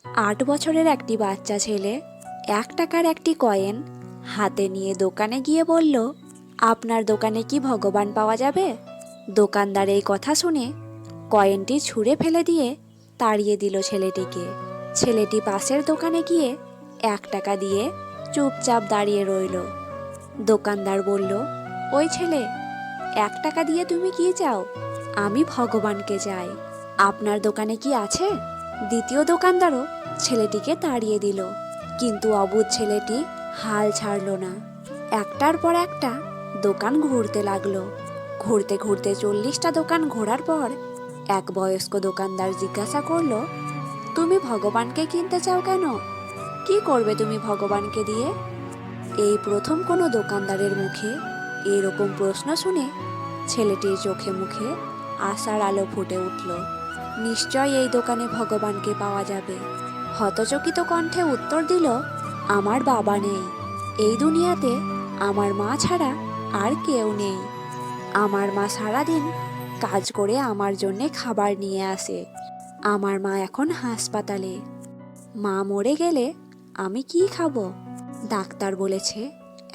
8 বছরের একটি বাচ্চা ছেলে 1 টাকার একটি কয়েন হাতে নিয়ে দোকানে গিয়ে বলল, আপনার দোকানে কি ভগবান পাওয়া যাবে? দোকানদার এই কথা শুনে কয়েনটি ছুঁড়ে ফেলে দিয়ে তাড়িয়ে দিল ছেলেটিকে। ছেলেটি পাশের দোকানে গিয়ে 1 টাকা দিয়ে চুপচাপ দাঁড়িয়ে রইল। দোকানদার বলল, ওই ছেলে, 1 টাকা দিয়ে তুমি কি চাও? আমি ভগবানকে চাই। আপনার দোকানে কি আছে? দ্বিতীয় দোকানদারও ছেলেটিকে তাড়িয়ে দিল, কিন্তু অবুঝ ছেলেটি হাল ছাড়ল না। একটার পর একটা দোকান ঘুরতে লাগলো। ঘুরতে ঘুরতে 40টা দোকান ঘোরার পর এক বয়স্ক দোকানদার জিজ্ঞাসা করলো, তুমি ভগবানকে কিনতে চাও কেন? কি করবে তুমি ভগবানকে দিয়ে? এই প্রথম কোনো দোকানদারের মুখে এরকম প্রশ্ন শুনে ছেলেটির চোখে মুখে আশার আলো ফুটে উঠল। নিশ্চয় এই দোকানে ভগবানকে পাওয়া যাবে। হতচকিত কণ্ঠে উত্তর দিল, আমার বাবা নেই। এই দুনিয়াতে আমার মা ছাড়া আর কেউ নেই। আমার মা সারাদিন কাজ করে আমার জন্যে খাবার নিয়ে আসে। আমার মা এখন হাসপাতালে। মা মরে গেলে আমি কি খাবো? ডাক্তার বলেছে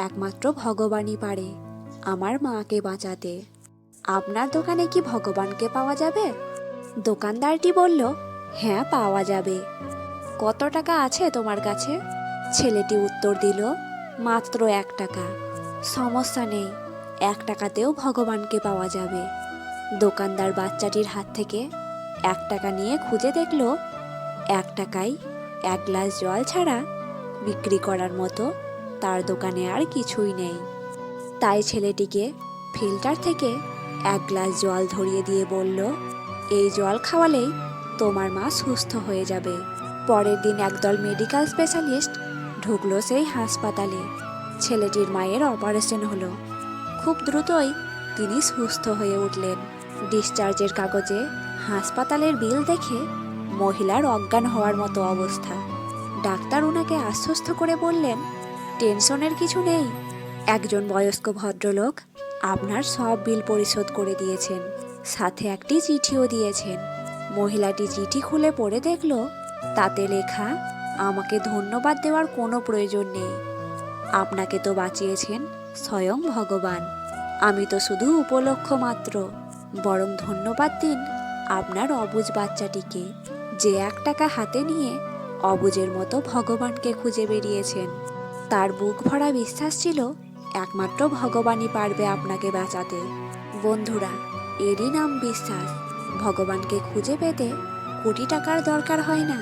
একমাত্র ভগবানই পারে আমার মাকে বাঁচাতে। আপনার দোকানে কি ভগবানকে পাওয়া যাবে? দোকানদারটি বলল, হ্যাঁ, পাওয়া যাবে। কত টাকা আছে তোমার কাছে? ছেলেটি উত্তর দিল, মাত্র 1 টাকা। সমস্যা নেই, 1 টাকাতেও ভগবানকে পাওয়া যাবে। দোকানদার বাচ্চাটির হাত থেকে 1 টাকা নিয়ে খুঁজে দেখল 1 টাকায় 1 গ্লাস জল ছাড়া বিক্রি করার মতো তার দোকানে আর কিছুই নেই। তাই ছেলেটিকে ফিল্টার থেকে 1 গ্লাস জল ধরিয়ে দিয়ে বলল, এই জল খাওয়ালেই তোমার মা সুস্থ হয়ে যাবে। পরের দিন একদল মেডিকেল স্পেশালিস্ট ঢুকলো সেই হাসপাতালে। ছেলেটির মায়ের অপারেশন হলো। খুব দ্রুতই তিনি সুস্থ হয়ে উঠলেন। ডিসচার্জের কাগজে হাসপাতালের বিল দেখে মহিলার অজ্ঞান হওয়ার মতো অবস্থা। ডাক্তার ওনাকে আশ্বস্ত করে বললেন, টেনশনের কিছু নেই। একজন বয়স্ক ভদ্রলোক আপনার সব বিল পরিশোধ করে দিয়েছেন, সাথে একটি চিঠিও দিয়েছেন। মহিলাটি চিঠি খুলে পড়ে দেখল, তাতে লেখা, আমাকে ধন্যবাদ দেওয়ার কোনো প্রয়োজন নেই। আপনাকে তো বাঁচিয়েছেন স্বয়ং ভগবান। আমি তো শুধু উপলক্ষ মাত্র। বরং ধন্যবাদ দিন আপনার অবুঝ বাচ্চাটিকে, যে 1 টাকা হাতে নিয়ে অবুঝের মতো ভগবানকে খুঁজে বেরিয়েছেন। তার বুক ভরা বিশ্বাস ছিল একমাত্র ভগবানই পারবে আপনাকে বাঁচাতে। বন্ধুরা, এরই নাম বিশ্বাস। ভগবানকে খুঁজে পেতে কোটি টাকার দরকার হয় না।